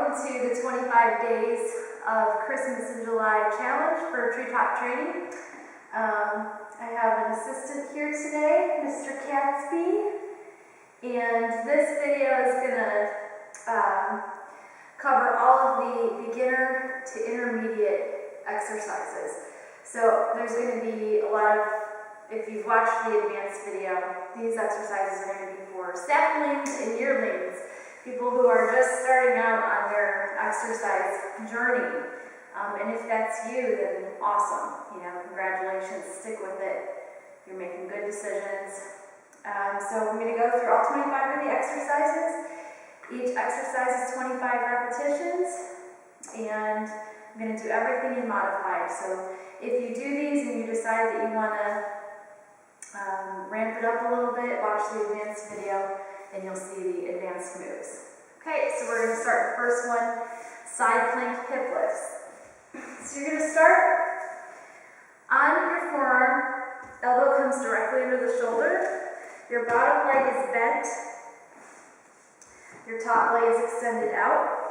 welcome to the 25 days of Christmas in July challenge for Treetop Training. I have an assistant here today, Mr. Catsby, and this video is going to cover all of the beginner to intermediate exercises. So there's going to be a lot of, if you've watched the advanced video, these exercises are going to be for saplings and yearlings, people who are just starting out on their exercise journey. And if that's you, then awesome. Congratulations, stick with it. You're making good decisions. So I'm going to go through all 25 of the exercises. Each exercise is 25 repetitions, and I'm going to do everything in modified. So if you do these and you decide that you want to ramp it up a little bit, watch the advanced video, and you'll see the advanced moves. Okay, so we're going to start the first one, side plank hip lifts. So you're going to start on your forearm, elbow comes directly under the shoulder, your bottom leg is bent, your top leg is extended out,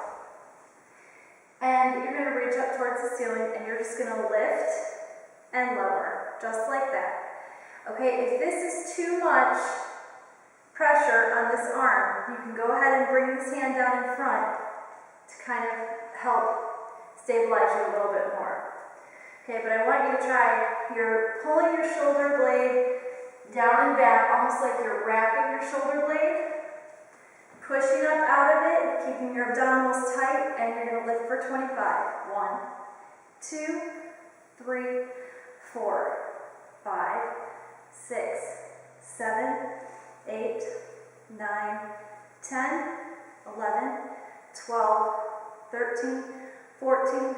and you're going to reach up towards the ceiling and you're just going to lift and lower, just like that. Okay, if this is too much pressure on this arm, you can go ahead and bring this hand down in front to kind of help stabilize you a little bit more. Okay, but I want you to try, you're pulling your shoulder blade down and back, almost like you're wrapping your shoulder blade, pushing up out of it, keeping your abdominals tight, and you're going to lift for 25. 1, 2, 3, 4, 5, 6, 7, 8, 9, 10, 11, 12, 13, 14,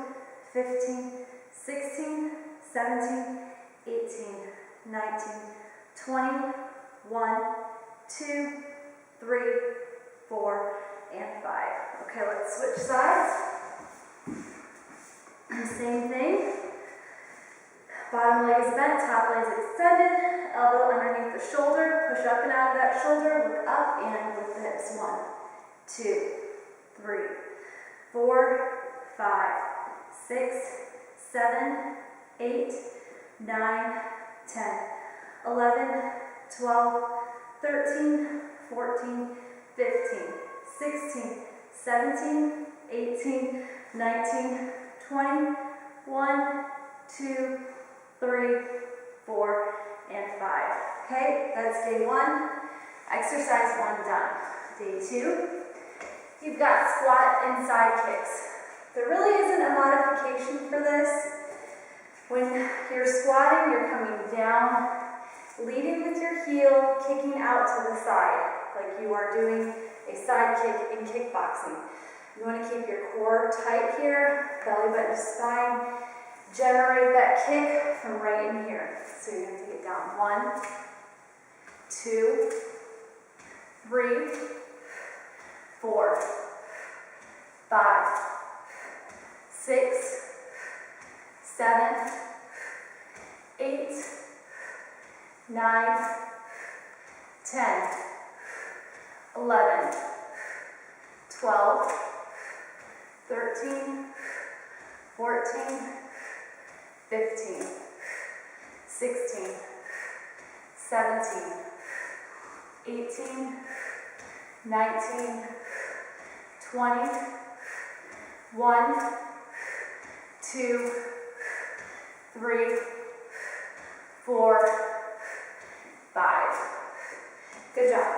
15, 16, 17, 18, 19, 20, 1, 2, 3, 4, and 5. Okay, let's switch sides. Same thing. Bottom leg is bent, top leg is extended, elbow underneath the shoulder, push up and out of that shoulder, look up and lift the hips. 1, 2, 3, 4, 5, 6, 7, 8, 9, 10, 11, 12, 13, 14, 15, 16, 17, 18, 19, 20, 1, 2, 3, 4, and 5. Okay, that's day 1. Exercise 1 done. Day 2, you've got squat and side kicks. There really isn't a modification for this. When you're squatting, you're coming down, leading with your heel, kicking out to the side, like you are doing a side kick in kickboxing. You want to keep your core tight here, belly button to spine. Generate that kick from right in here. So you're going to take it down. 1, 2, 3, 4, 5, 6, 7, 8, 9, 10, 11, 12, 13, 14, 15, 16, 17, 18, 19, 20, 1, 2, 3, 4, 5. Good job.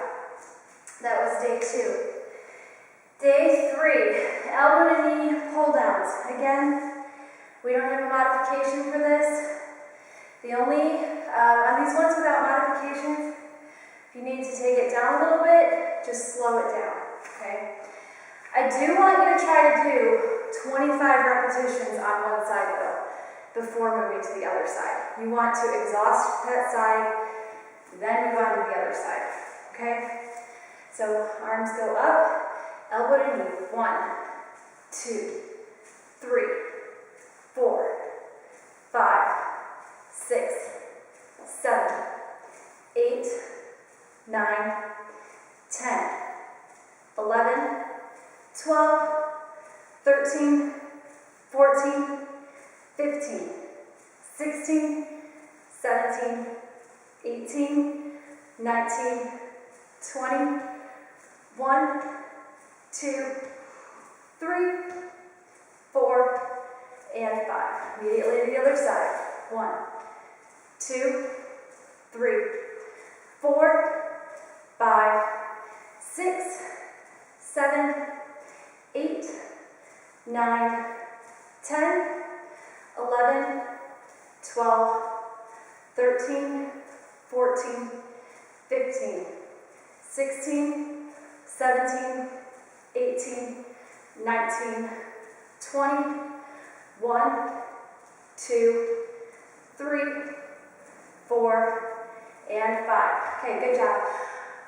That was day 2. Day 3, elbow to knee pull downs. Again, we don't have a modification for this. The only, on these ones without modifications, if you need to take it down a little bit, just slow it down, okay? I do want you to try to do 25 repetitions on one side though, before moving to the other side. You want to exhaust that side, then move on to the other side, okay? So arms go up, elbow to knee. 1, 2, 3, 4, 5, 6, 7, 8, 9, 10, 11, 12, 13, 14, 15, 16, 17, 18, 19, 20, 1, 2, 3, 4, and 5. Immediately to the other side. 1, 2, 3, 4, 5, 6, 7, 8, 9, 10, 11, 12, 13, 14, 15, 16, 17, 18, 19, 20, 1, 2, 3, 4, and 5. Okay, good job.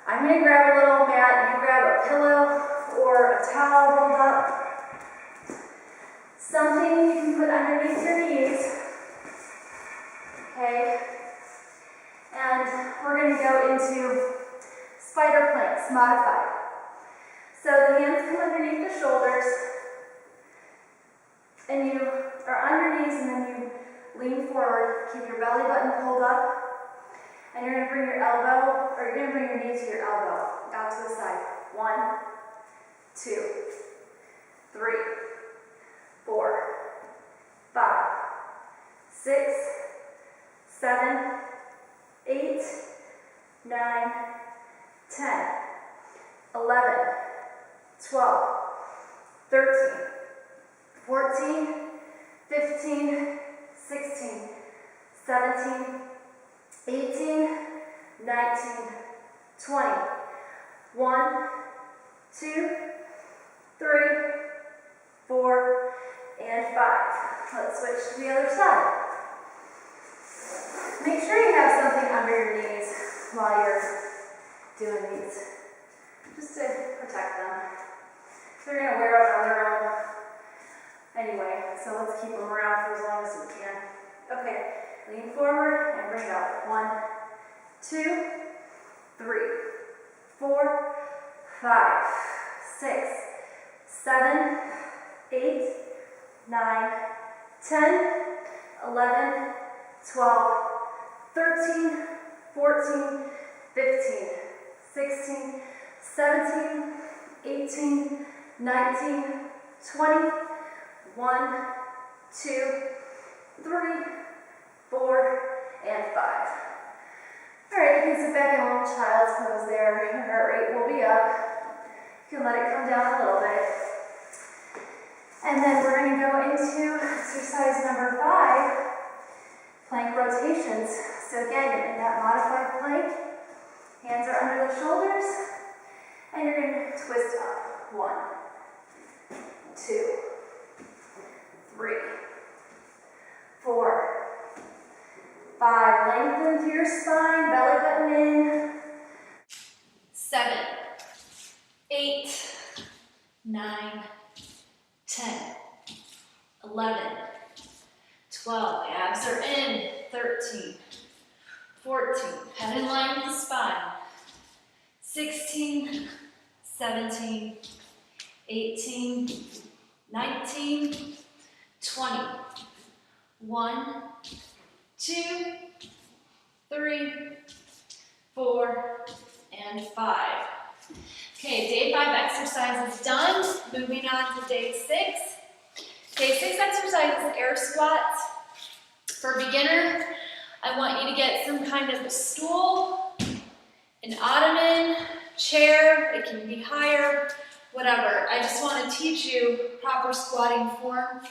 I'm going to grab a little mat. You grab a pillow or a towel rolled up. Something you can put underneath your knees. Okay. And we're going to go into spider planks, modified. So the hands come underneath the shoulders, and you are on your knees, and then you lean forward. Keep your belly button pulled up, and you're going to bring your elbow, or you're going to bring your knee to your elbow, out to the side. 1, 2, 3, 4, 5, 6, 7, 8, 9, 10, 11, 12, 13, 14, 15, 16, 17, 18, 19, 20, 1, 2, 3, 4, and 5. Let's switch to the other side. Make sure you have something under your knees while you're doing these, just to protect them. They're going to wear out on their own anyway, so let's keep them around for as long as we can. Okay, lean forward and bring it up. 1, 2, 3, 4, 5, 6, 7, 8, 9, 10, 11, 12, 13, 14, 15, 16, 17, 18, 19, 20, 1, 2, 3, 4, and 5. Alright, you can sit back in a little child's pose there. Your heart rate will be up. You can let it come down a little bit. And then we're going to go into exercise number 5, plank rotations. So again, you're in that modified plank. Hands are under the shoulders. And you're going to twist up. 1, 2, 3, 4, 5. Lengthen through your spine, belly button in. 7, 8, 9, 10, 11, 12. Abs are in. 13, 14. Head in line with the spine. 16, 17, 18, 19, 20. 1, 2, 3, 4, and 5. Okay, day 5 exercise is done. Moving on to day 6. Day 6 exercise is air squats. For beginner, I want you to get some kind of a stool, an ottoman, chair, it can be higher, whatever. I just want to teach you proper squatting form.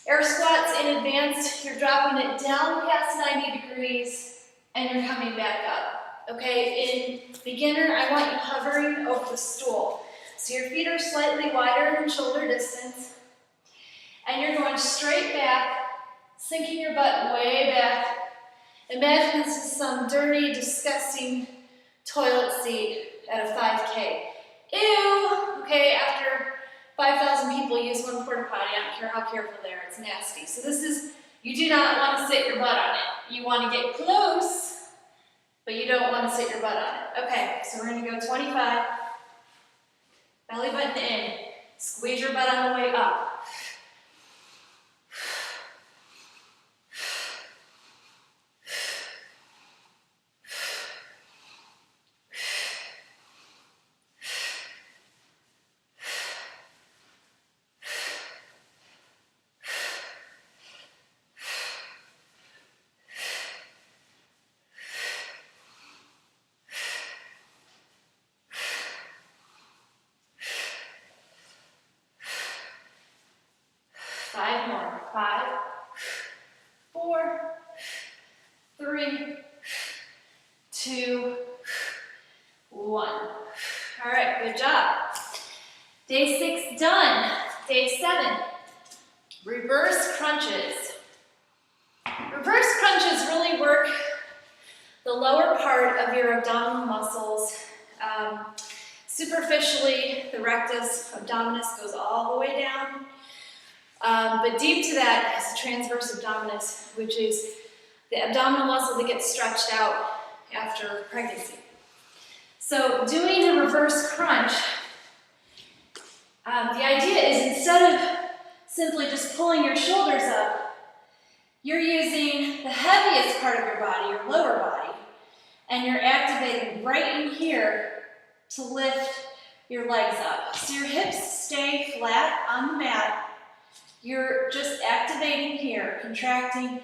Air squats in advance, you're dropping it down past 90 degrees and you're coming back up. Okay, in beginner, I want you hovering over the stool. So your feet are slightly wider than shoulder distance and you're going straight back, sinking your butt way back. Imagine this is some dirty, disgusting toilet seat at a 5K. Ew! Okay, after 5,000 people use one porta potty, I don't care how careful they are, it's nasty. So this is, you do not want to sit your butt on it. You want to get close, but you don't want to sit your butt on it. Okay, so we're going to go 25. Belly button in. Squeeze your butt on the way up. 5 more. 5, 4, 3, 2, 1. All right, good job. Day 6 done. Day 7, reverse crunches. Reverse crunches really work the lower part of your abdominal muscles. Superficially, the rectus abdominis goes all the way down. But deep to that is the transverse abdominis, which is the abdominal muscle that gets stretched out after pregnancy. So doing a reverse crunch, the idea is instead of simply just pulling your shoulders up, you're using the heaviest part of your body, your lower body, and you're activating right in here to lift your legs up. So your hips stay flat on the mat. You're just activating here, contracting,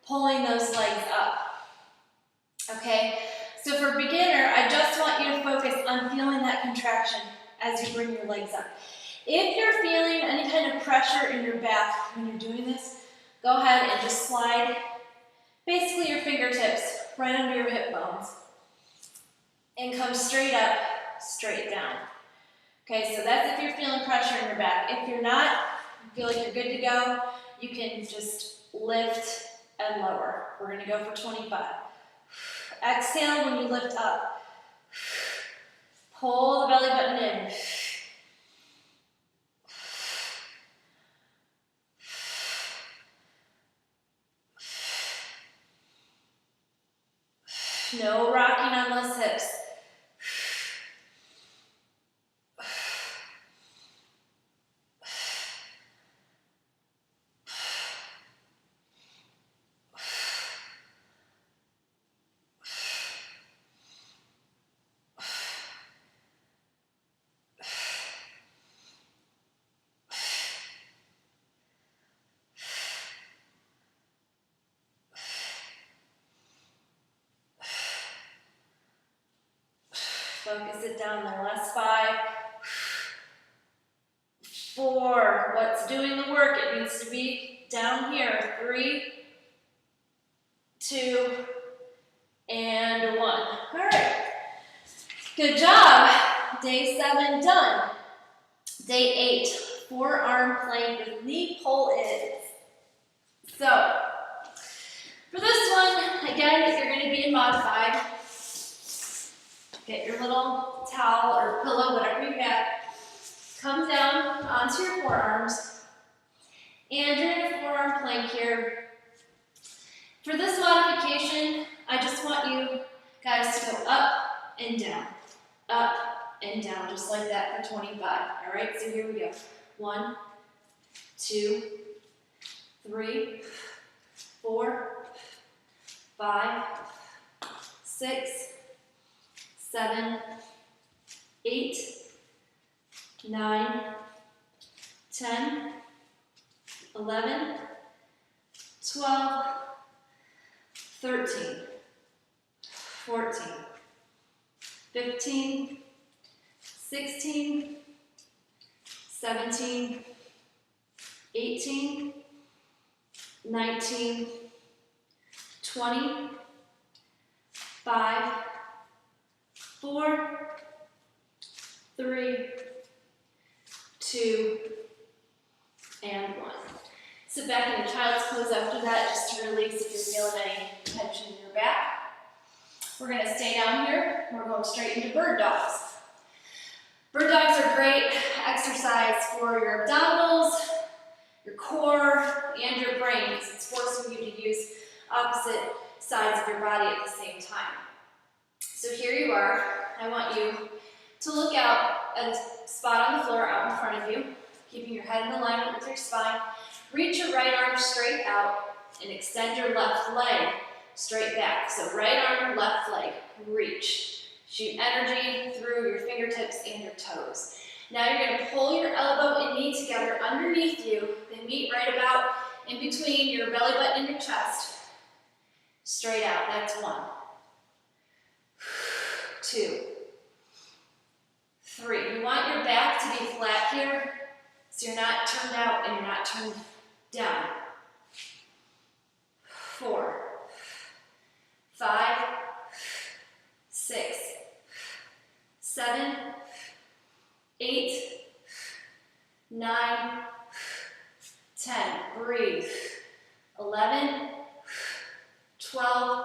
pulling those legs up. Okay, so for beginner, I just want you to focus on feeling that contraction as you bring your legs up. If you're feeling any kind of pressure in your back when you're doing this, go ahead and just slide basically your fingertips right under your hip bones and come straight up, straight down. Okay, so that's if you're feeling pressure in your back. If you're not, you feel like you're good to go, you can just lift and lower. We're going to go for 25. Exhale when you lift up. Pull the belly button in. No rocking on those hips. Focus it down there. Last 5, 4. What's doing the work? It needs to be down here. 3, 2, and 1. All right. Good job. Day 7 done. Day 8, forearm plank with knee pull-ins. So, for this one, again, if you're going to be in modified, get your little towel or pillow, whatever you have, come down onto your forearms, and you're in a forearm plank here. For this modification, I just want you guys to go up and down, just like that for 25. All right, so here we go. 1, 2, 3, 4, 5, 6, 7, 8, 9, 10, 11, 12, 13, 14, 15, 16, 17, 18, 19, 20, 5, 4, 3, 2, and 1. Sit back in a child's pose after that, just to release if you're feeling any tension in your back. We're going to stay down here. We're going straight into bird dogs. Bird dogs are great exercise for your abdominals, your core, and your brain, because it's forcing you to use opposite sides of your body at the same time. So here you are. I want you to look out at a spot on the floor out in front of you. head in alignment with your spine. Reach your right arm straight out and extend your left leg straight back. So right arm, left leg, reach. Shoot energy through your fingertips and your toes. Now you're going to pull your elbow and knee together underneath you. They meet right about in between your belly button and your chest. Straight out, that's 1, 2, 3. You want your back to be flat here, so you're not turned out and you're not turned down. 4, 5, 6, 7, 8, 9, 10. Breathe. 11, 12,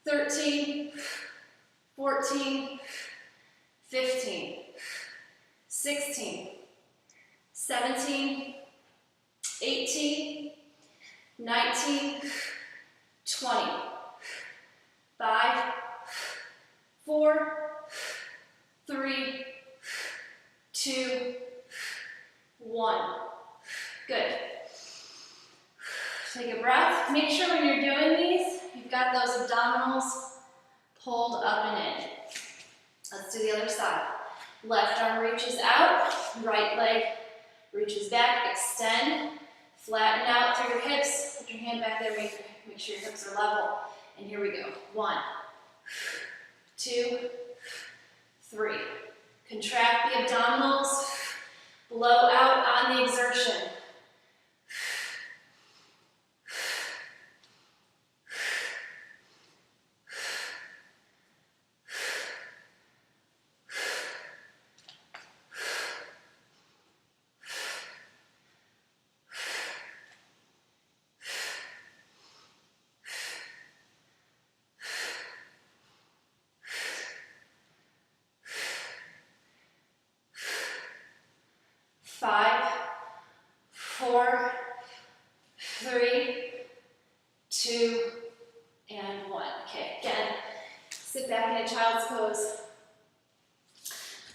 13, 14, 15, 16, 17, 18, 19, 20, 5, 4, 3, 2, 1. Good. Take a breath. Make sure when you're doing these, you've got those abdominals pulled up and in. Let's do the other side. Left arm reaches out, right leg reaches back, extend, flatten out through your hips. Put your hand back there, make sure your hips are level. And here we go. 1, 2, 3. Contract the abdominals, blow out on the exertion. Five, 4, 3, 2, and 1. Okay, again, sit back in a child's pose.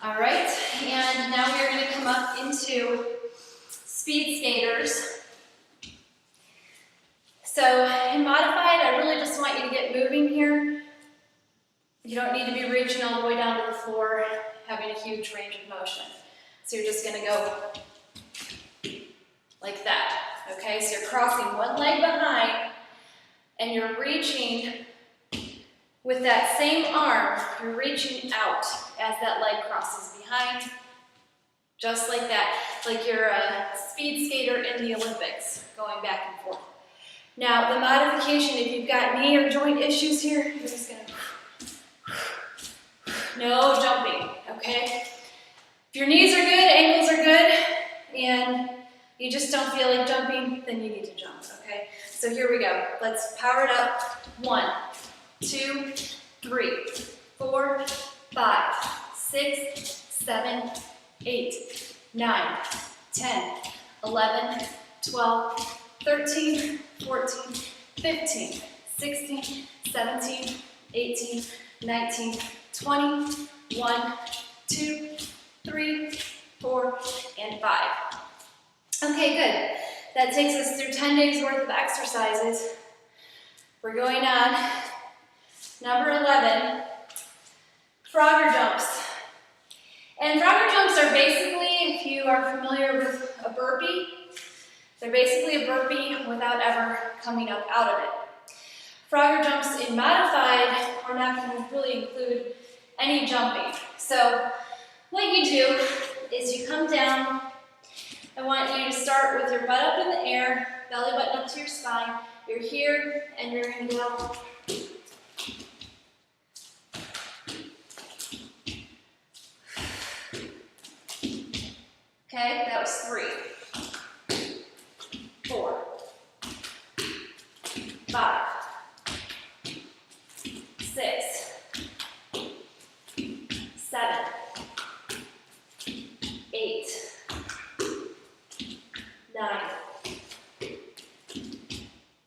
All right, and now we're going to come up into speed skaters. So in modified, I really just want you to get moving here. You don't need to be reaching all the way down to the floor, having a huge range of motion. So you're just going to go like that, okay? So you're crossing one leg behind, and you're reaching with that same arm, you're reaching out as that leg crosses behind, just like that, like you're a speed skater in the Olympics, going back and forth. Now, the modification, if you've got knee or joint issues here, you're just going to, no jumping, okay? If your knees are good, ankles are good, and you just don't feel like jumping, then you need to jump, okay? So here we go. Let's power it up. 1, 2, 3, 4, 5, 6, 7, 8, 9, 10, 11, 12, 13, 14, 15, 16, 17, 18, 19, 20, 1, 2, 3, 4, and 5. Okay, good. That takes us through 10 days worth of exercises. We're going on number 11, Frogger jumps. And Frogger jumps are basically, if you are familiar with a burpee, they're basically a burpee without ever coming up out of it. Frogger jumps in modified are not going to really include any jumping. So what you do is you come down. I want you to start with your butt up in the air, belly button up to your spine. You're here, and you're going to go. Okay, that was 3, 4, 5, 6, 7, 8, 9,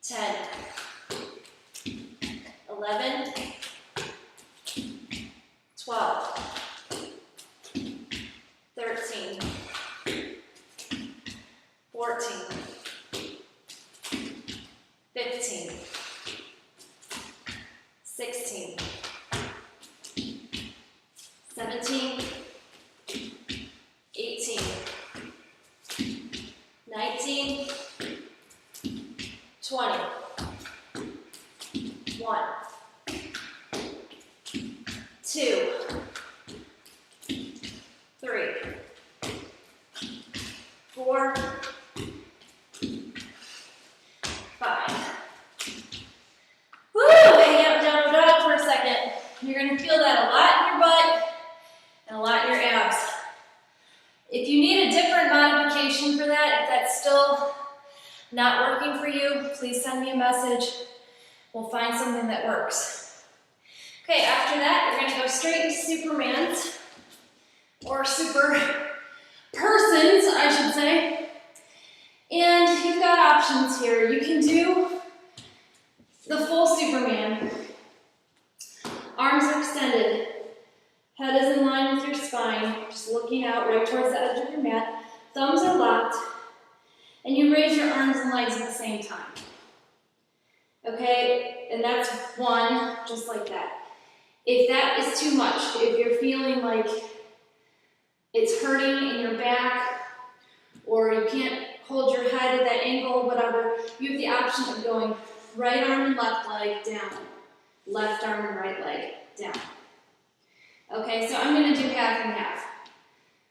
10, 11, 12, 13, If you need a different modification for that, if that's still not working for you, please send me a message. We'll find something that works. Okay, after that, you're gonna go straight into Superman's, or super persons, I should say. And you've got options here. You can do the full Superman. Arms are extended. Head is in line with your spine, just looking out right towards the edge of your mat. Thumbs are locked, and you raise your arms and legs at the same time. Okay, and that's one, just like that. If that is too much, if you're feeling like it's hurting in your back, or you can't hold your head at that angle, whatever, you have the option of going right arm and left leg down, left arm and right leg down. Okay, so I'm going to do half and half.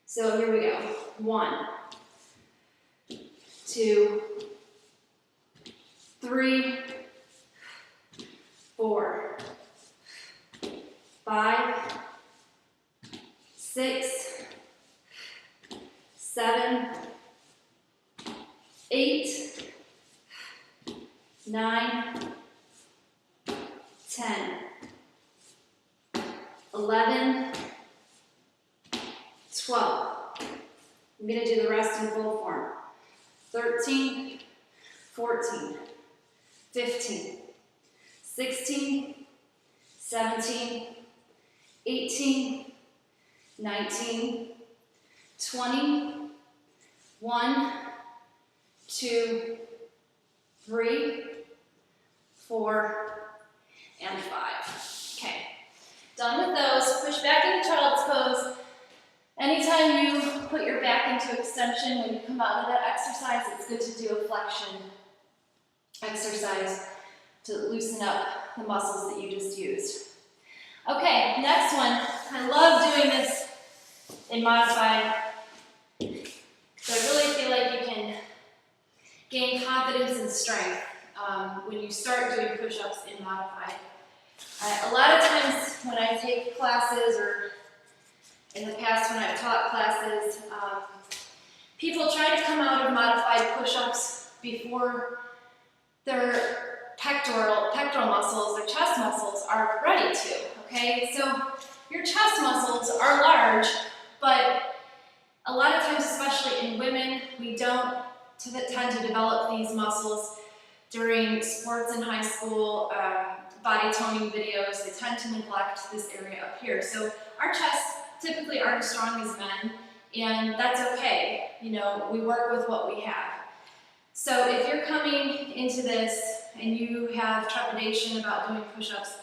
So here we go. 1, 2, 3, 4, 5, 6, 7, 8, 9, 10, 11, 12. I'm going to do the rest in full form. 13, 14, 15, 16, 17, 18, 19, 20, 1, 2, 3, 4, and 5. Okay. Done with those. Push back into child's pose. Anytime you put your back into extension, when you come out of that exercise, it's good to do a flexion exercise to loosen up the muscles that you just used. Okay, next one. I love doing this in modified. So I really feel like you can gain confidence and strength when you start doing push-ups in modified. A lot of times when I take classes, or in the past when I've taught classes, people try to come out of modified push-ups before their pectoral muscles, their chest muscles are ready to, okay? So your chest muscles are large, but a lot of times, especially in women, we don't tend to develop these muscles during sports in high school, body toning videos. They tend to neglect this area up here. So our chests typically aren't as strong as men, and that's okay. You know, we work with what we have. So if you're coming into this and you have trepidation about doing push-ups,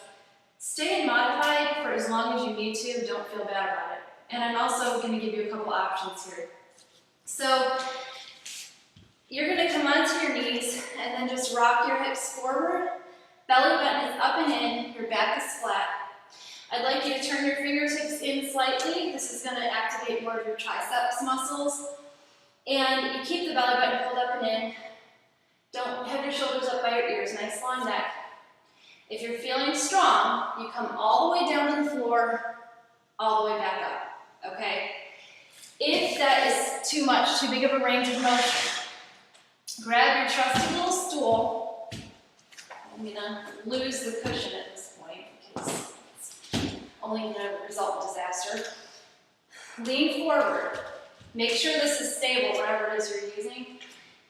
stay in modified for as long as you need to. Don't feel bad about it. And I'm also going to give you a couple options here. So you're going to come onto your knees and then just rock your hips forward. Belly button is up and in, your back is flat. I'd like you to turn your fingertips in slightly. This is going to activate more of your triceps muscles. And you keep the belly button pulled up and in. Don't have your shoulders up by your ears, nice long neck. If you're feeling strong, you come all the way down to the floor, all the way back up, okay? If that is too much, too big of a range of motion, grab your trusty little stool. I'm gonna lose the cushion at this point because it's only gonna result in disaster. Lean forward. Make sure this is stable, whatever it is you're using.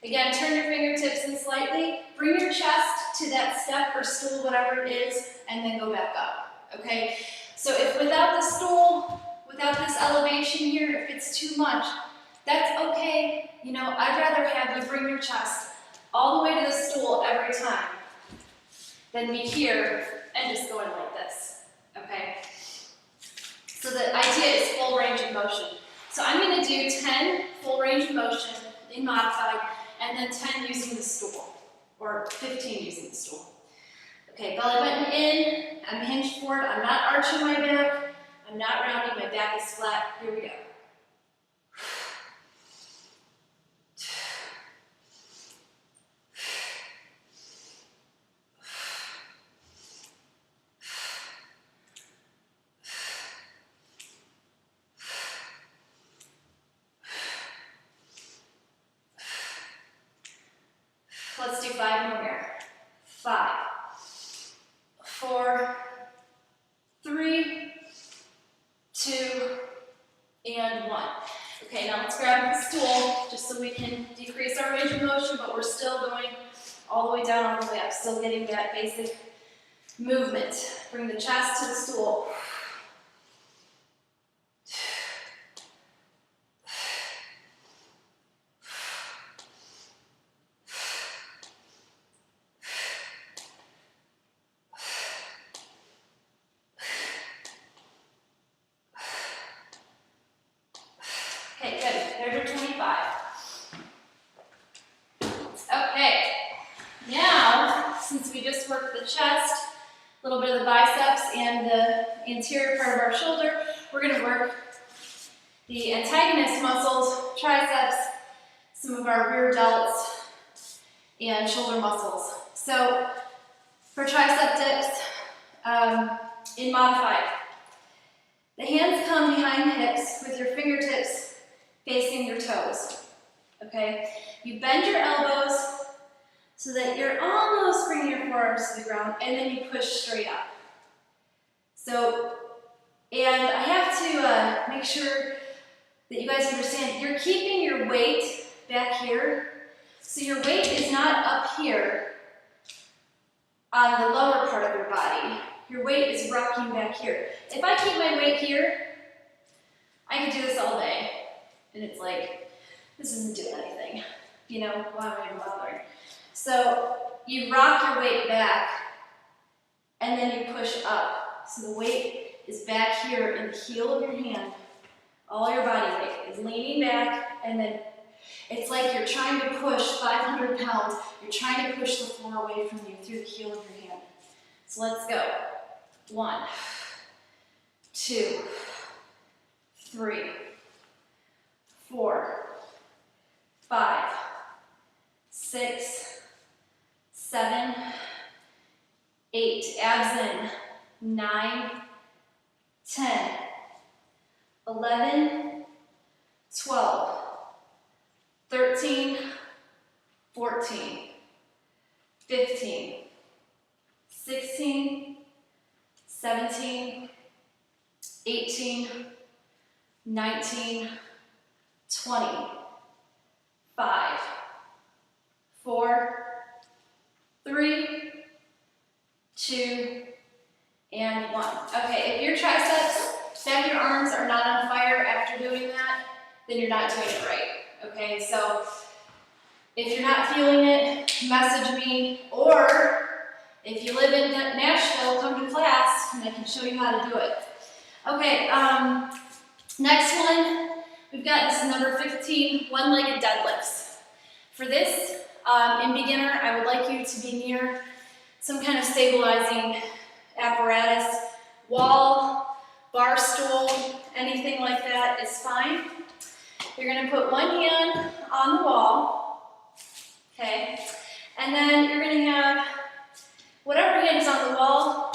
Again, turn your fingertips in slightly. Bring your chest to that step or stool, whatever it is, and then go back up, okay? So if without the stool, without this elevation here, if it's too much, that's okay. You know, I'd rather have you bring your chest all the way to the stool every time than be here and just going like this, okay? So the idea is full range of motion. So I'm going to do 10 full range of motion in modified, and then 10 using the stool, or 15 using the stool. Okay, belly button in, I'm hinged forward, I'm not arching my back, I'm not rounding, my back is flat. Here we go. just so we can decrease our range of motion, but we're still going all the way down, all the way up, still getting that basic movement. Bring the chest to the stool. Okay, good. There's your 25. Okay, now, since we just worked the chest, a little bit of the biceps and the anterior part of our shoulder, we're going to work the antagonist muscles, triceps, some of our rear delts, and shoulder muscles. So, for tricep dips, in modified, the hands come behind the hips with your fingertips facing your toes, okay? You bend your elbows so that you're almost bringing your forearms to the ground, and then you push straight up. So, and I have to make sure that you guys understand, you're keeping your weight back here, so your weight is not up here on the lower part of your body. Your weight is rocking back here. If I keep my weight here, I could do this all day. And it's like, this isn't doing anything. You know, why am I even bothering? So you rock your weight back, and then you push up. So the weight is back here in the heel of your hand. All your body weight is leaning back, and then it's like you're trying to push 500 pounds. You're trying to push the floor away from you through the heel of your hand. So let's go. 1, 2, 3, 4, 5, 6, 7, 8, abs in, 9, 10, 11, 12, 13, 14, 15, 16, 17, 18, 19, 20, 5, 4, 3, 2, and 1. Okay, if your triceps, back your arms are not on fire after doing that, then you're not doing it right. Okay, so if you're not feeling it, message me, or if you live in Nashville, come to class and I can show you how to do it. Okay, next one. We've got, this is number 15, one-legged deadlifts. For this, in beginner, I would like you to be near some kind of stabilizing apparatus, wall, bar stool, anything like that is fine. You're going to put one hand on the wall, okay, and then you're going to have whatever hand is on the wall,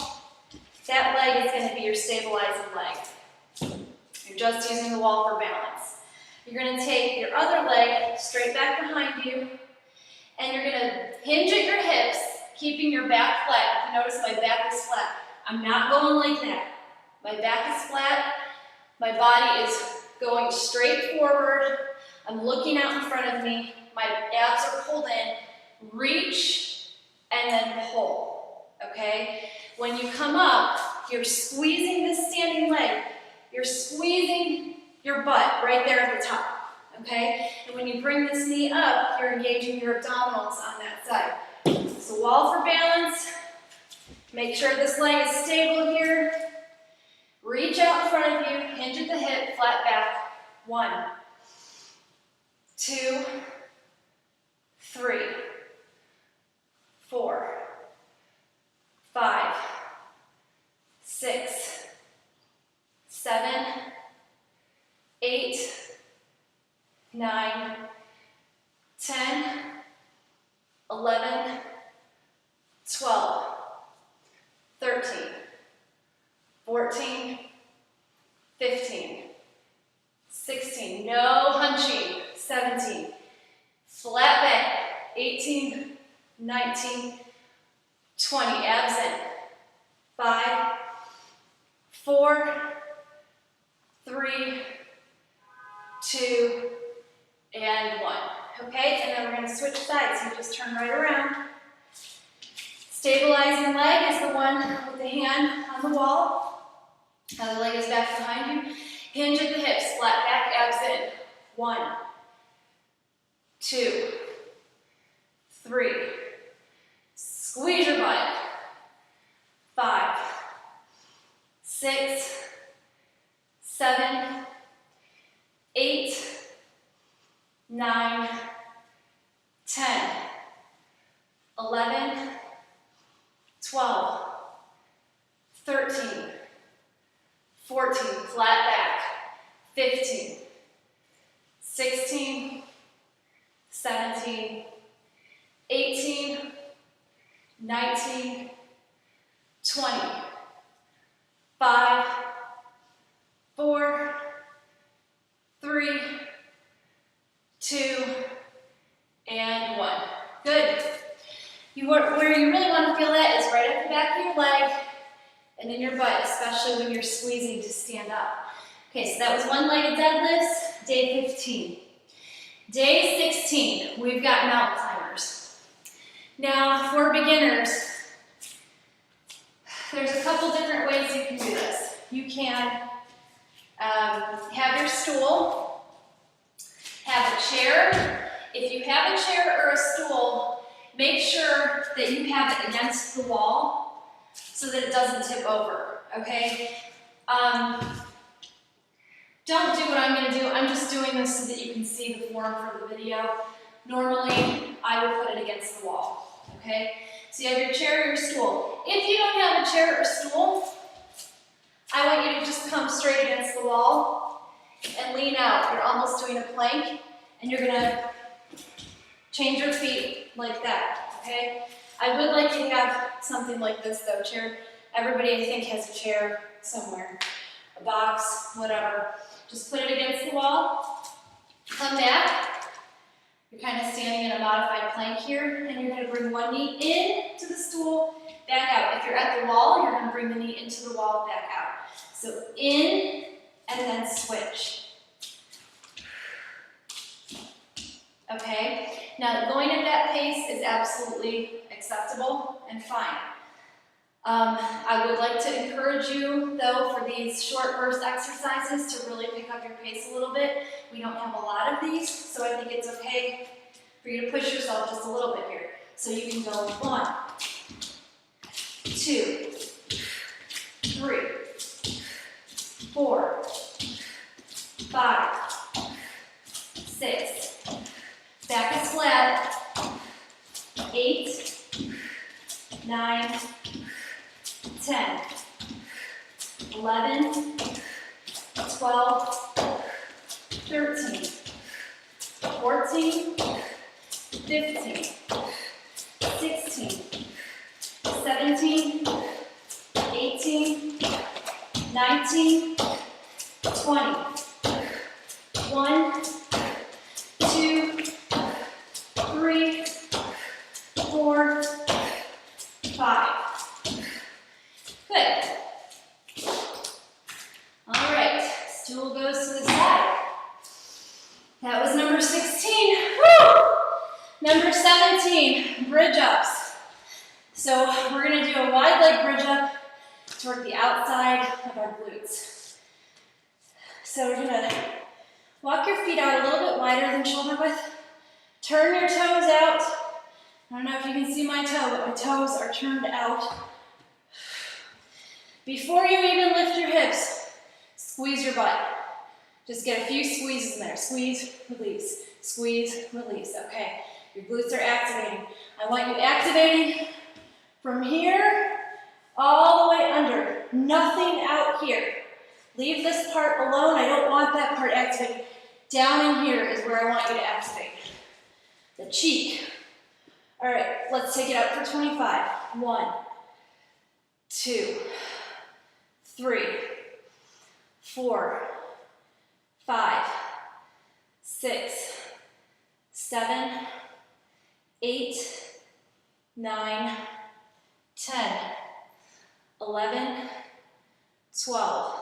that leg is going to be your stabilizing leg. You're just using the wall for balance. You're going to take your other leg straight back behind you, and you're going to hinge at your hips, keeping your back flat. You notice my back is flat. I'm not going like that. My back is flat. My body is going straight forward. I'm looking out in front of me. My abs are pulled in. Reach, and then pull, okay? When you come up, you're squeezing this standing leg. You're squeezing your butt right there at the top, okay? And when you bring this knee up, you're engaging your abdominals on that side. So wall for balance. Make sure this leg is stable here. Reach out in front of you, hinge at the hip, flat back. 1, 2, 3, 4, 5, 6, 7, 8, 9, 10, 11, 12, 13, 14, 15, 16, no hunching, 17, flat back, 18, 19, 20, abs in, 5, 4, 3, 2, and 1. Okay, and then we're going to switch sides. So you just turn right around. Stabilizing leg is the one with the hand on the wall. Other leg is back behind you. Hinge at the hips, flat back, abs in. 1, 2, 3. Squeeze your butt. 5, 6, 7, 8, 9, 10, 11, 12, 13, 14, flat back, 15, 16, 17, 18, 19, 20, 5, 4, 3, 2, and 1. Good. Where you really want to feel that is right at the back of your leg and in your butt, especially when you're squeezing to stand up. Okay, so that was one-legged deadlifts, day 15. Day 16, we've got mountain climbers. Now, for beginners, there's a couple different ways you can do this. You can have your stool, have a chair. If you have a chair or a stool, make sure that you have it against the wall so that it doesn't tip over, okay? Don't do what I'm going to do. I'm just doing this so that you can see the form for the video. Normally, I would put it against the wall, okay? So you have your chair or your stool. If you don't have a chair or stool, I want you to just come straight against the wall and lean out. You're almost doing a plank, and you're going to change your feet like that, okay? I would like you to have something like this, though, chair. Everybody, I think, has a chair somewhere, a box, whatever. Just put it against the wall, come back. You're kind of standing in a modified plank here, and you're going to bring one knee in to the stool, back out. If you're at the wall, you're going to bring the knee into the wall, back out. So in, and then switch. Okay? Now, going at that pace is absolutely acceptable and fine. I would like to encourage you, though, for these short burst exercises to really pick up your pace a little bit. We don't have a lot of these, so I think it's okay for you to push yourself just a little bit here. So you can go 1, 2, 3, 4, 5, 6, back is flat, 8, 9, 10, 11, 12, 13, 14, 15, 16, 17, 18, 19, 20, 1, 2, 3, 4, 5. Good. All right, stool goes to the side. That was number 16. Woo! Number 17, bridge ups. So we're going to do a wide leg bridge up to work the outside of our glutes. So we're going to walk your feet out a little bit wider than shoulder width. Turn your toes out. I don't know if you can see my toe, but my toes are turned out. Before you even lift your hips, squeeze your butt. Just get a few squeezes in there. Squeeze, release, squeeze, release. Okay, your glutes are activating. I want you activating from here all the way under. Nothing out here. Leave this part alone. I don't want that part activated. Down in here is where I want you to activate. The cheek. All right, let's take it up for 25. 1, 2, 3, 4, 5, 6, 7, 8, 9, 10, 11, 12.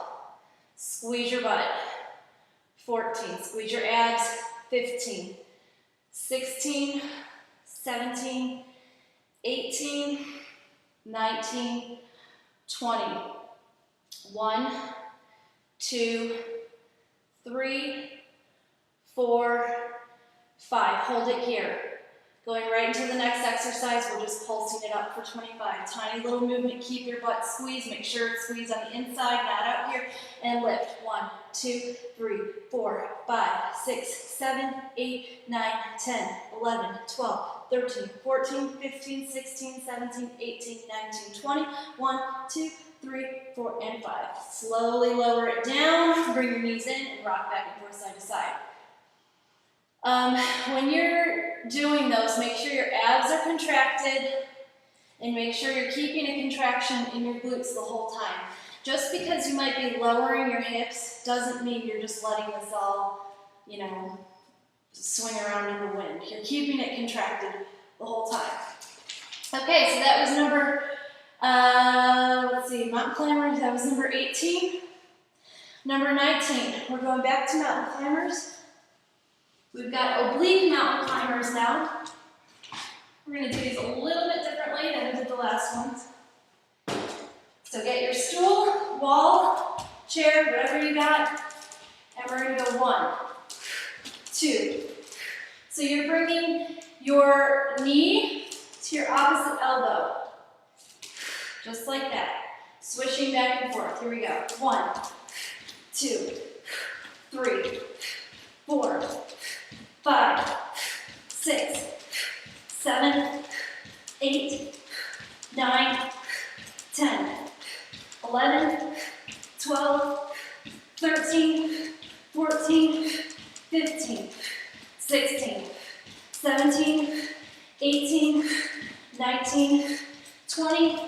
Squeeze your butt. 14. Squeeze your abs. 15, 16, 17, 18, 19, 20. 1, 2, 3, 4, 5. Hold it here. Going right into the next exercise, we're just pulsing it up for 25. Tiny little movement, keep your butt squeezed. Make sure it's squeezed on the inside, not out here. And lift. 1, 2, 3, 4, 5, 6, 7, 8, 9, 10, 11, 12, 13, 14, 15, 16, 17, 18, 19, 20. 1, 2, 3, 4, and 5. Slowly lower it down. Bring your knees in and rock back and forth side to side. When you're doing those, make sure your abs are contracted and make sure you're keeping a contraction in your glutes the whole time. Just because you might be lowering your hips doesn't mean you're just letting this all, swing around in the wind. You're keeping it contracted the whole time. Okay, so that was number, mountain climbers, that was number 18. Number 19, we're going back to mountain climbers. We've got oblique mountain climbers now. We're going to do these a little bit differently than we did the last ones. So get your stool, wall, chair, whatever you got, and we're going to go 1, 2. So you're bringing your knee to your opposite elbow, just like that. Swishing back and forth. Here we go. 1, 2, 3, 4, 5, 6, 7, 8, 9, 10, 11, 12, 13, 14, 15, 16, 17, 18, 19, 20,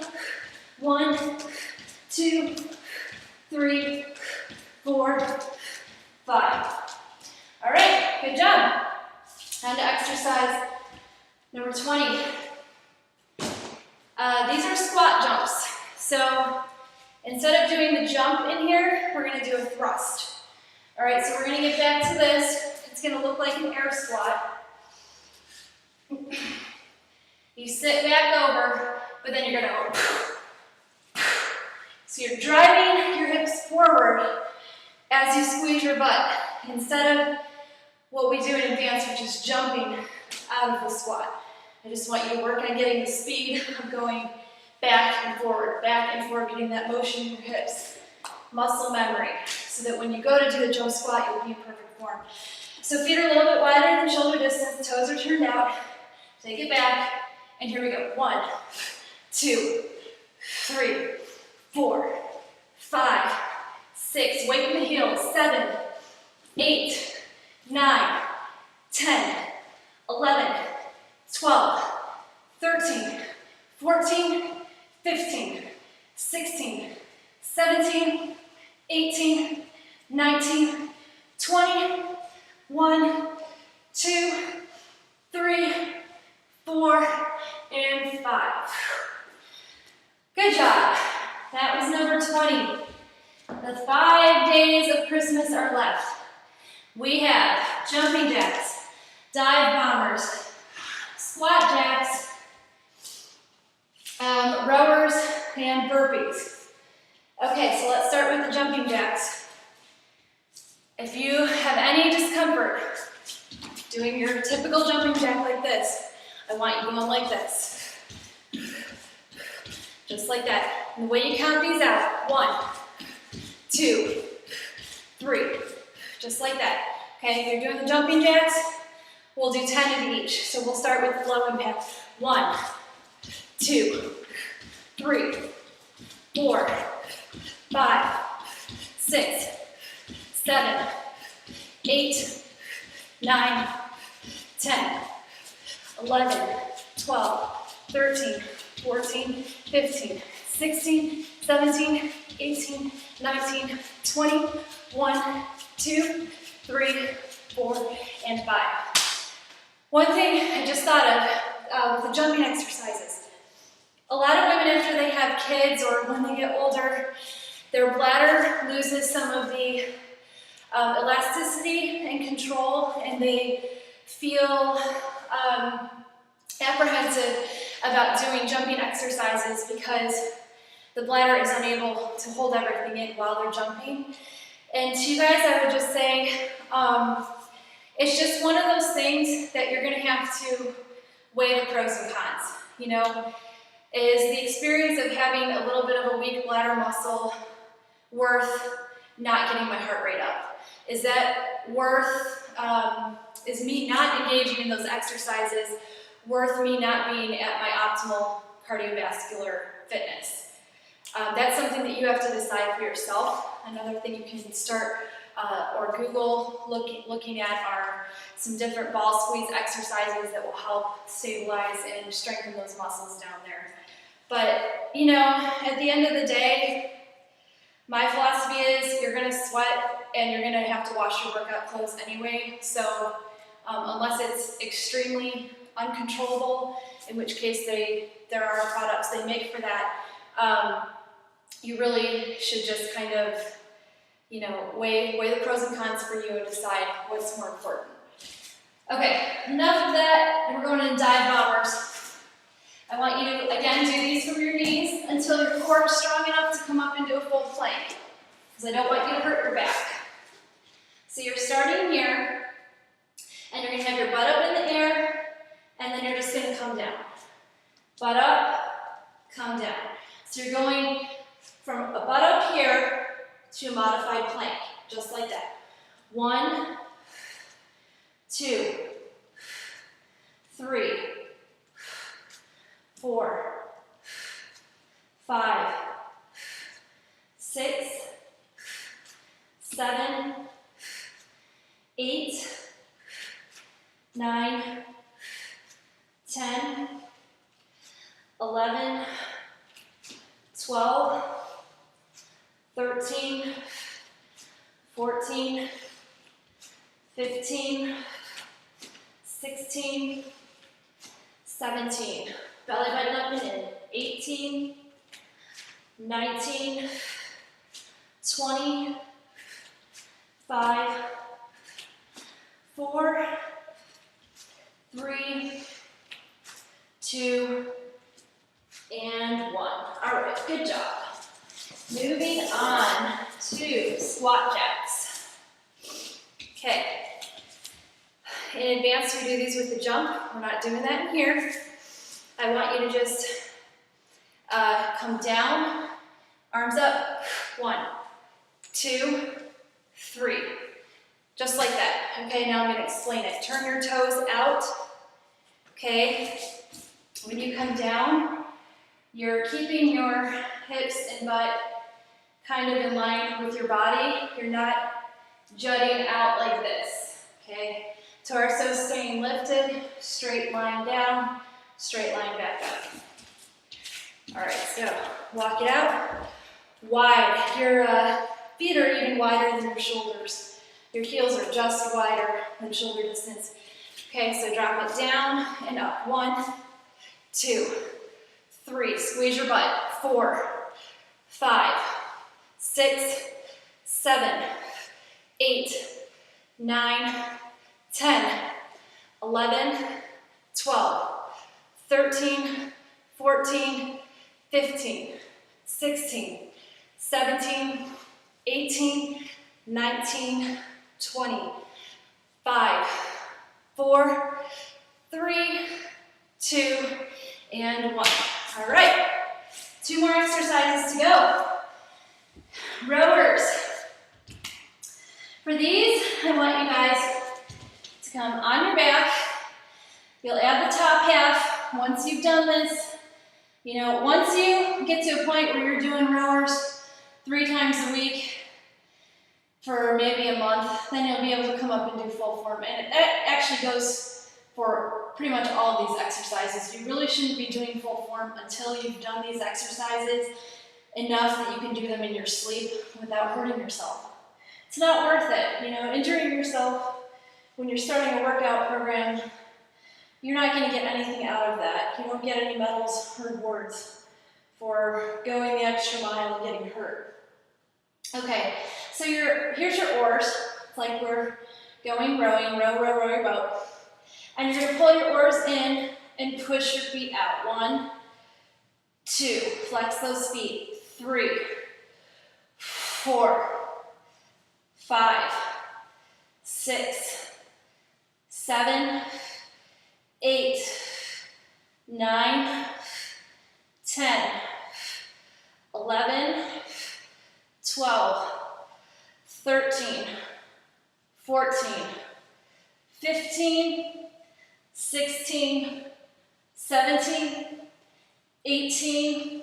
1, 2, 3, 4, 5. All right, good job. On to exercise number 20. These are squat jumps. So instead of doing the jump in here, we're going to do a thrust. All right, so we're going to get back to this. It's going to look like an air squat. You sit back over, but then you're going to go. So you're driving your hips forward as you squeeze your butt, instead of what we do in advance, which is jumping out of the squat. I just want you to work on getting the speed of going back and forward, getting that motion in your hips. Muscle memory, so that when you go to do the jump squat, you'll be in perfect form. So feet are a little bit wider than shoulder distance, toes are turned out. Take it back, and here we go. 1, 2, 3, 4, 5, 6, weight in the heels, 7, 8, 9, 10, 11, 12, 13, 14, 15, 16, 17, 18, 19, 20, 1, 2, 3, 4, and 5. Good job. That was number 20. The 5 days of Christmas are left. We have jumping jacks, dive bombers, squat jacks, rowers, and burpees. Okay, so let's start with the jumping jacks. If you have any discomfort doing your typical jumping jack like this, I want you going like this. Just like that. And the way you count these out, 1, 2, 3. Just like that. Okay, if you're doing the jumping jacks, we'll do 10 of each. So we'll start with low impact. 1, 2, 3, 4, 5, 6, 7, 8, 9, 10, 11, 12, 13, 14, 15, 16, 17, 18, 19, 20, 1, 2, 3, 4, and 5. One thing I just thought of with the jumping exercises. A lot of women, after they have kids or when they get older, their bladder loses some of the elasticity and control, and they feel apprehensive about doing jumping exercises because the bladder is unable to hold everything in while they're jumping. And to you guys, I would just say, it's just one of those things that you're gonna have to weigh the pros and cons. You know, is the experience of having a little bit of a weak bladder muscle worth not getting my heart rate up? Is that worth, is me not engaging in those exercises worth me not being at my optimal cardiovascular fitness? That's something that you have to decide for yourself. Another thing you can start or Google looking at are some different ball squeeze exercises that will help stabilize and strengthen those muscles down there. But, you know, at the end of the day, my philosophy is you're going to sweat and you're going to have to wash your workout clothes anyway. So unless it's extremely uncontrollable, in which case there are products they make for that, you really should just kind of, you know, weigh the pros and cons for you and decide what's more important. Okay, enough of that. We're going into dive bombers. I want you to, again, do these from your knees until your core is strong enough to come up into a full plank, because I don't want you to hurt your back. So you're starting here, and you're going to have your butt up in the air, and then you're just going to come down. Butt up, come down. So you're going from a butt up here to a modified plank, just like that. 1, 2, 3, 4, 5, 6, 7, 8, 9, 10, 11, 12, 13, 14, 15, 16, 17, belly button up and in, 18, 19, 20, 5, 4, 3, 2, and 1. All right, good job. Moving on to squat jacks. Okay. In advance, we do these with the jump. We're not doing that in here. I want you to just come down, arms up. 1, 2, 3. Just like that. Okay, now I'm going to explain it. Turn your toes out. Okay. When you come down, you're keeping your hips and butt kind of in line with your body. You're not jutting out like this, okay? Torso staying lifted, straight line down, straight line back up. All right, so walk it out. Wide. Your feet are even wider than your shoulders. Your heels are just wider than shoulder distance. Okay, so drop it down and up. 1, 2, 3. Squeeze your butt. 4, 5, 6, 7, 8, 9, 10, 11, 12, 13, 14, 15, 16, 17, 18, 19, 20, 5, 4, 3, 2, and 1. All right, 2 more exercises to go. Rowers. For these, I want you guys to come on your back. You'll add the top half once you've done this. You know, once you get to a point where you're doing rowers 3 times a week for maybe a month, then you'll be able to come up and do full form. And that actually goes for pretty much all of these exercises. You really shouldn't be doing full form until you've done these exercises enough that you can do them in your sleep without hurting yourself. It's not worth it, you know, injuring yourself when you're starting a workout program. You're not going to get anything out of that. You don't get any medals or awards for going the extra mile and getting hurt. Okay, so here's your oars. It's like we're going rowing, row your boat. And you're gonna pull your oars in and push your feet out. 1, 2, flex those feet. 3, 4, 5, 6, 7, 8, 9, 10, 11, 12, 13, 14, 15, 16, 17, 18,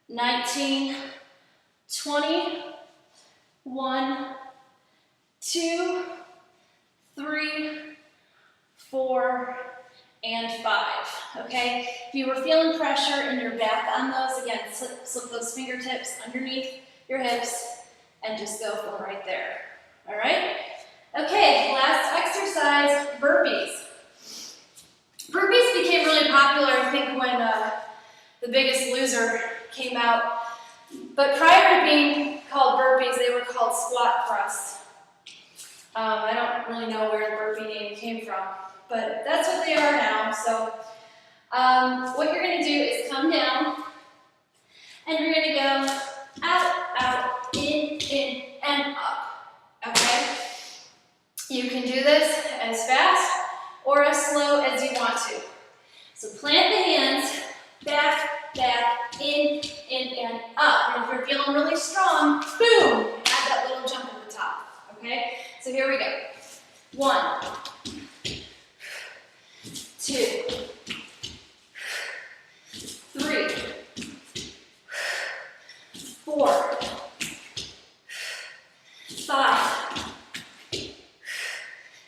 19, 20, 1, 2, 3, 4, and 5, okay? If you were feeling pressure in your back on those, again, slip those fingertips underneath your hips and just go from right there, all right? Okay, last exercise, burpees. Burpees became really popular, I think, when The Biggest Loser came out. But prior to being called burpees, they were called squat thrusts. I don't really know where the burpee name came from, but that's what they are now. So what you're going to do is come down, and you're going to go out, out, in, and up, okay? You can do this as fast or as slow as you want to. So plant the hands, back, back, in, and up. And if you're feeling really strong, boom, add that little jump at the top, okay? So here we go. 1, 2, 3, 4, 5,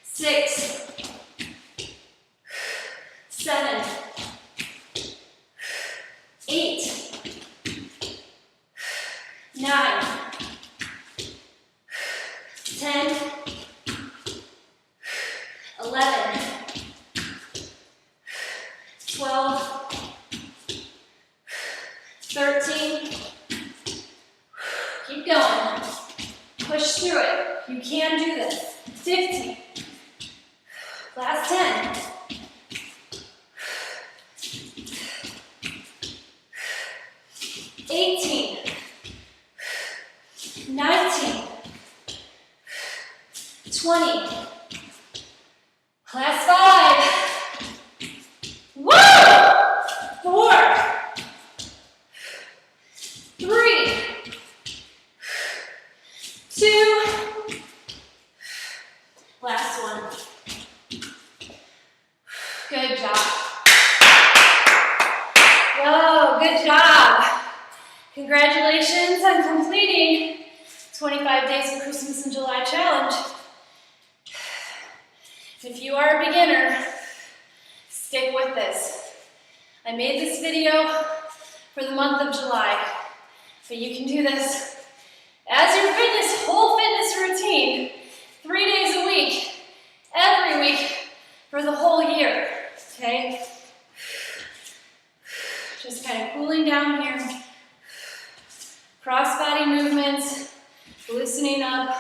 6, 7, 8, 9, 10, 11, 12, 13, keep going, push through it, you can do this, 15, last 10, 18, 19, 20, last 5, woo! 4, 3, 2, last one. Good job. Whoa, good job. Congratulations on completing 25 Days of Christmas in July Challenge. If you are a beginner, stick with this. I made this video for the month of July, but you can do this as your whole fitness routine, 3 days a week, every week, for the whole year, okay? Just kind of cooling down here. Cross-body movements, loosening up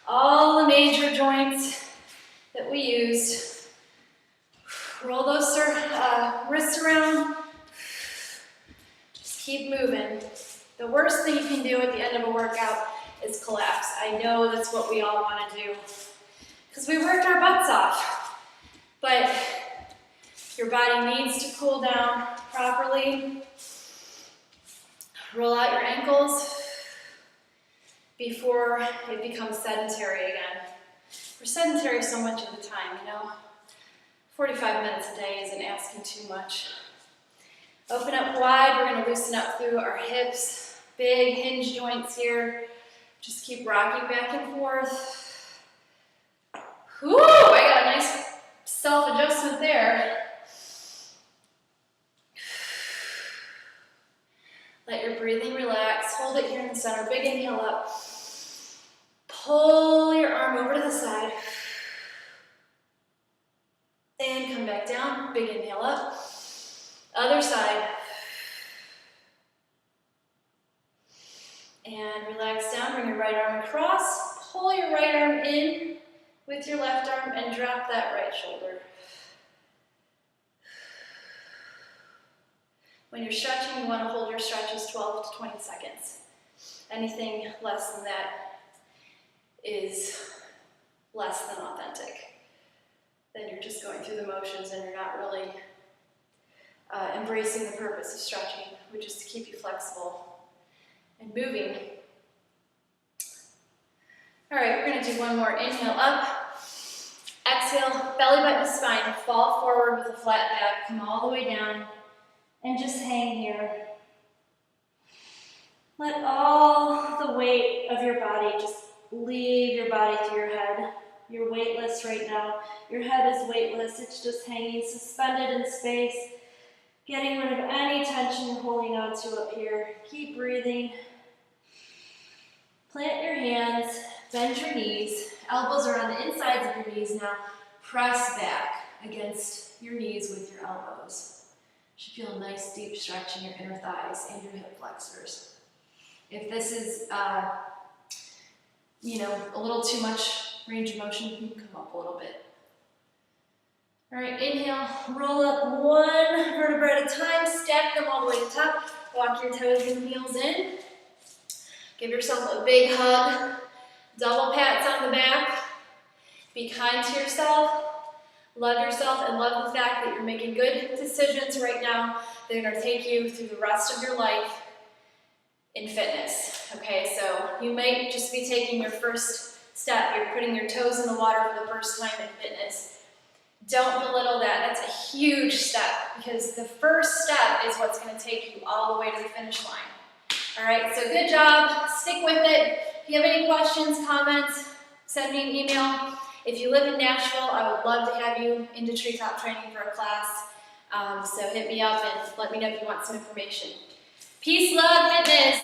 all the major joints that we used. Roll those wrists around. Just keep moving. The worst thing you can do at the end of a workout is collapse. I know that's what we all want to do because we worked our butts off. But your body needs to cool down properly. Roll out your ankles before it becomes sedentary again. We're sedentary so much of the time, you know. 45 minutes a day isn't asking too much. Open up wide, we're going to loosen up through our hips. Big hinge joints here. Just keep rocking back and forth. Whew, I got a nice self-adjustment there. Let your breathing relax. Hold it here in the center. Big inhale up. Pull your arm over to the side. And come back down. Big inhale up. Other side. And relax down. Bring your right arm across. Pull your right arm in with your left arm and drop that right shoulder. When you're stretching, you want to hold your stretches 12 to 20 seconds. Anything less than that is less than authentic. Then you're just going through the motions and you're not really embracing the purpose of stretching, which is to keep you flexible and moving. All right, we're going to do one more. Inhale up. Exhale, belly button to spine. Fall forward with a flat back. Come all the way down and just hang here. Let all the weight of your body just leave your body through your head. You're weightless right now. Your head is weightless. It's just hanging suspended in space, getting rid of any tension you're holding on to up here. Keep breathing. Plant your hands, bend your knees. Elbows are on the insides of your knees now. Press back against your knees with your elbows. You should feel a nice deep stretch in your inner thighs and your hip flexors. If this is, a little too much range of motion, you can come up a little bit. All right, inhale, roll up one vertebra at a time, stack them all the way to the top. Walk your toes and heels in. Give yourself a big hug. Double pats on the back. Be kind to yourself. Love yourself and love the fact that you're making good decisions right now. They're going to take you through the rest of your life in fitness. Okay, so you might just be taking your first step. You're putting your toes in the water for the first time in fitness. Don't belittle that. That's a huge step because the first step is what's going to take you all the way to the finish line. All right, so good job. Stick with it. If you have any questions, comments, send me an email. If you live in Nashville, I would love to have you into Treetop Training for a class. So hit me up and let me know if you want some information. Peace, love, fitness.